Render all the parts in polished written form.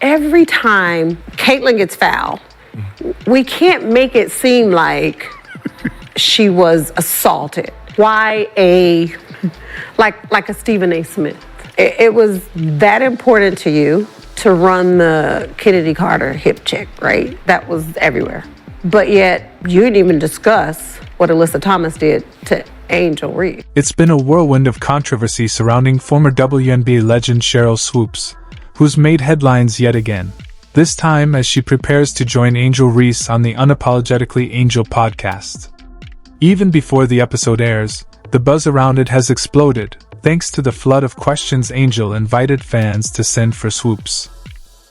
every time Caitlyn gets fouled, we can't make it seem like she was assaulted. Why like a Stephen A. Smith? It was that important to you to run the Kennedy Carter hip check, right? That was everywhere. But yet, you didn't even discuss what Alyssa Thomas did to Angel Reese. It's been a whirlwind of controversy surrounding former WNBA legend Sheryl Swoopes, who's made headlines yet again, this time as she prepares to join Angel Reese on the Unapologetically Angel podcast. Even before the episode airs, the buzz around it has exploded, thanks to the flood of questions Angel invited fans to send for Swoopes.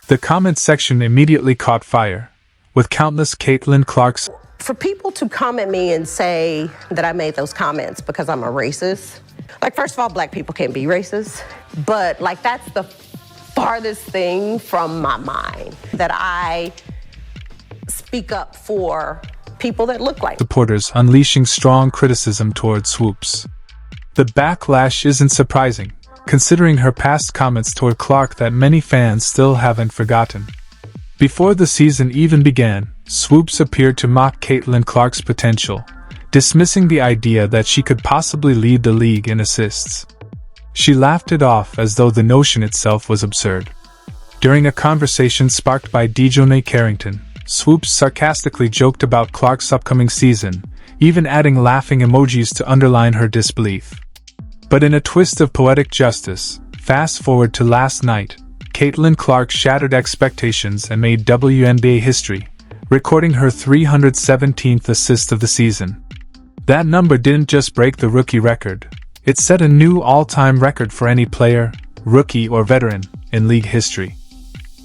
The comment section immediately caught fire, with countless Caitlin Clark's. For people to come at me and say that I made those comments because I'm a racist, like, first of all, black people can't be racist, but like, that's the farthest thing from my mind, that I speak up for people that look like supporters unleashing strong criticism towards Swoopes. The backlash isn't surprising, considering her past comments toward Clark that many fans still haven't forgotten. Before the season even began, Swoopes appeared to mock Caitlin Clark's potential, dismissing the idea that she could possibly lead the league in assists. She laughed it off as though the notion itself was absurd. During a conversation sparked by Dejounte Carrington, Swoopes sarcastically joked about Clark's upcoming season, even adding laughing emojis to underline her disbelief. But in a twist of poetic justice, fast forward to last night, Caitlin Clark shattered expectations and made WNBA history, recording her 317th assist of the season. That number didn't just break the rookie record, it set a new all-time record for any player, rookie or veteran, in league history.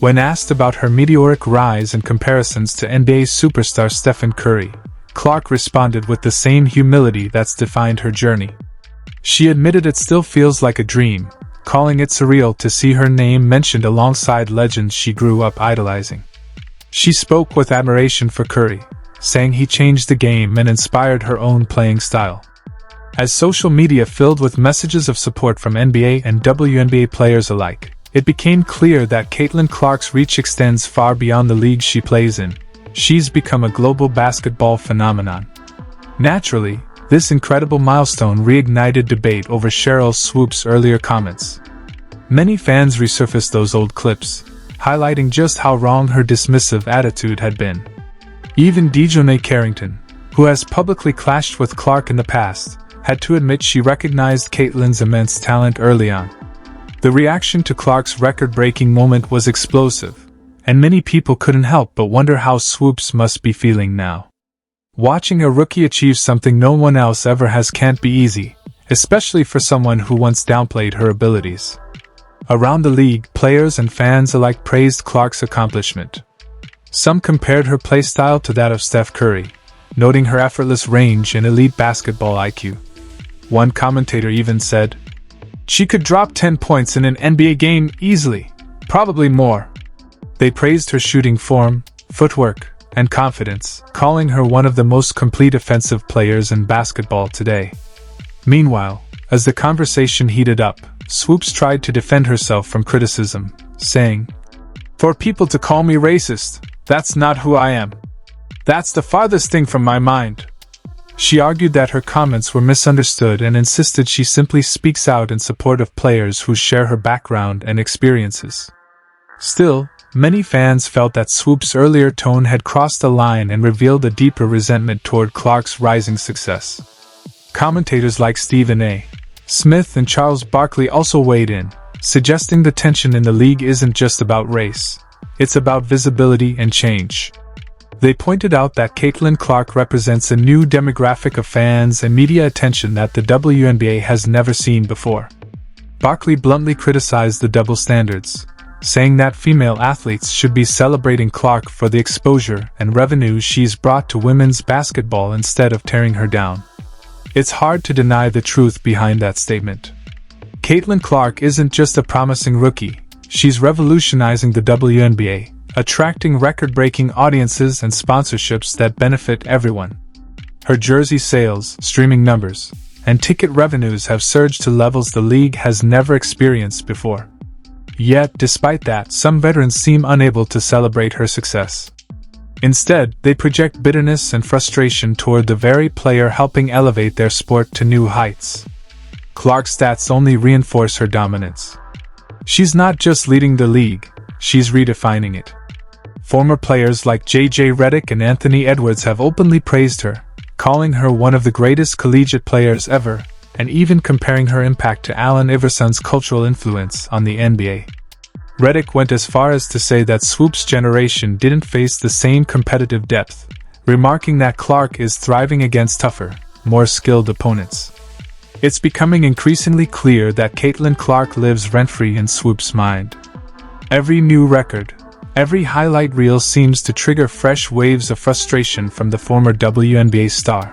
When asked about her meteoric rise and comparisons to NBA superstar Stephen Curry, Clark responded with the same humility that's defined her journey. She admitted it still feels like a dream, calling it surreal to see her name mentioned alongside legends she grew up idolizing. She spoke with admiration for Curry, saying he changed the game and inspired her own playing style. As social media filled with messages of support from NBA and WNBA players alike, it became clear that Caitlin Clark's reach extends far beyond the league she plays in. She's become a global basketball phenomenon. Naturally, this incredible milestone reignited debate over Sheryl Swoopes' earlier comments. Many fans resurfaced those old clips, highlighting just how wrong her dismissive attitude had been. Even Dejounte Carrington, who has publicly clashed with Clark in the past, had to admit she recognized Caitlin's immense talent early on. The reaction to Clark's record-breaking moment was explosive, and many people couldn't help but wonder how Swoopes must be feeling now. Watching a rookie achieve something no one else ever has can't be easy, especially for someone who once downplayed her abilities. Around the league, players and fans alike praised Clark's accomplishment. Some compared her playstyle to that of Steph Curry, noting her effortless range and elite basketball IQ. One commentator even said, "She could drop 10 points in an NBA game easily, probably more." They praised her shooting form, footwork, and confidence, calling her one of the most complete offensive players in basketball today. Meanwhile, as the conversation heated up, Swoopes tried to defend herself from criticism, saying, "For people to call me racist, that's not who I am. That's the farthest thing from my mind." She argued that her comments were misunderstood and insisted she simply speaks out in support of players who share her background and experiences. Still, many fans felt that Swoopes' earlier tone had crossed a line and revealed a deeper resentment toward Clark's rising success. Commentators like Stephen A. Smith and Charles Barkley also weighed in, suggesting the tension in the league isn't just about race, it's about visibility and change. They pointed out that Caitlin Clark represents a new demographic of fans and media attention that the WNBA has never seen before. Barkley bluntly criticized the double standards, saying that female athletes should be celebrating Clark for the exposure and revenue she's brought to women's basketball instead of tearing her down. It's hard to deny the truth behind that statement. Caitlin Clark isn't just a promising rookie, she's revolutionizing the WNBA, attracting record-breaking audiences and sponsorships that benefit everyone. Her jersey sales, streaming numbers, and ticket revenues have surged to levels the league has never experienced before. Yet, despite that, some veterans seem unable to celebrate her success. Instead, they project bitterness and frustration toward the very player helping elevate their sport to new heights. Clark's stats only reinforce her dominance. She's not just leading the league, she's redefining it. Former players like J.J. Redick and Anthony Edwards have openly praised her, calling her one of the greatest collegiate players ever, and even comparing her impact to Allen Iverson's cultural influence on the NBA. Redick went as far as to say that Swoopes' generation didn't face the same competitive depth, remarking that Clark is thriving against tougher, more skilled opponents. It's becoming increasingly clear that Caitlin Clark lives rent-free in Swoopes' mind. Every new record, every highlight reel seems to trigger fresh waves of frustration from the former WNBA star.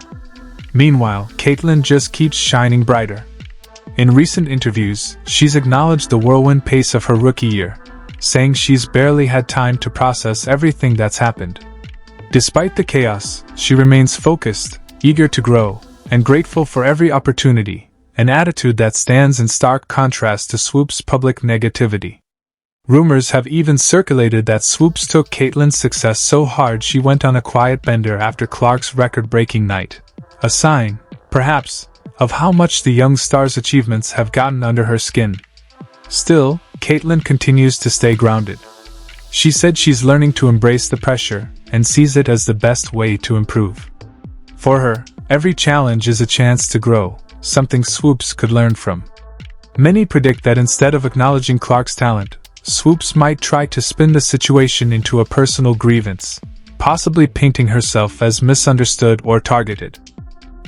Meanwhile, Caitlin just keeps shining brighter. In recent interviews, she's acknowledged the whirlwind pace of her rookie year, saying she's barely had time to process everything that's happened. Despite the chaos, she remains focused, eager to grow, and grateful for every opportunity, an attitude that stands in stark contrast to Swoopes' public negativity. Rumors have even circulated that Swoopes took Caitlin's success so hard she went on a quiet bender after Clark's record-breaking night, a sign, perhaps, of how much the young star's achievements have gotten under her skin. Still, Caitlin continues to stay grounded. She said she's learning to embrace the pressure and sees it as the best way to improve. For her, every challenge is a chance to grow, something Swoopes could learn from. Many predict that instead of acknowledging Clark's talent, Swoopes might try to spin the situation into a personal grievance, possibly painting herself as misunderstood or targeted.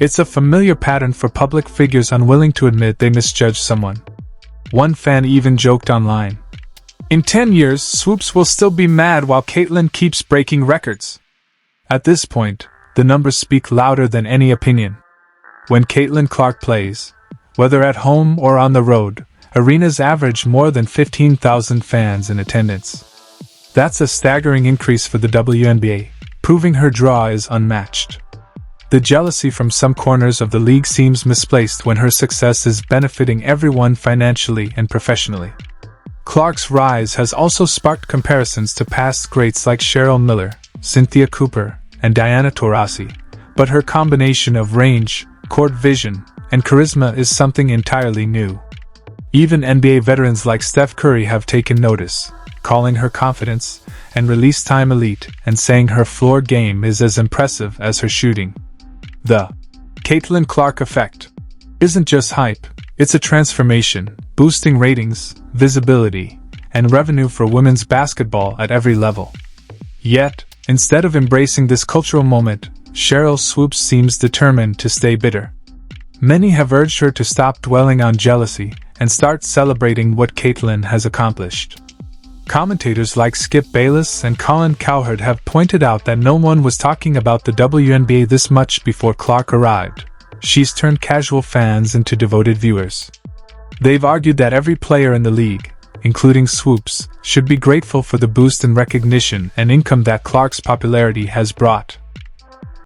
It's a familiar pattern for public figures unwilling to admit they misjudged someone. One fan even joked online, "In 10 years, Swoopes will still be mad while Caitlin keeps breaking records." At this point, the numbers speak louder than any opinion. When Caitlin Clark plays, whether at home or on the road, arenas average more than 15,000 fans in attendance. That's a staggering increase for the WNBA, proving her draw is unmatched. The jealousy from some corners of the league seems misplaced when her success is benefiting everyone financially and professionally. Clark's rise has also sparked comparisons to past greats like Cheryl Miller, Cynthia Cooper, and Diana Taurasi, but her combination of range, court vision, and charisma is something entirely new. Even NBA veterans like Steph Curry have taken notice, calling her confidence and release time elite and saying her floor game is as impressive as her shooting. The Caitlin Clark effect isn't just hype, it's a transformation, boosting ratings, visibility, and revenue for women's basketball at every level. Yet, instead of embracing this cultural moment, Sheryl Swoopes seems determined to stay bitter. Many have urged her to stop dwelling on jealousy and start celebrating what Caitlin has accomplished. Commentators like Skip Bayless and Colin Cowherd have pointed out that no one was talking about the WNBA this much before Clark arrived. She's turned casual fans into devoted viewers. They've argued that every player in the league, including Swoopes, should be grateful for the boost in recognition and income that Clark's popularity has brought.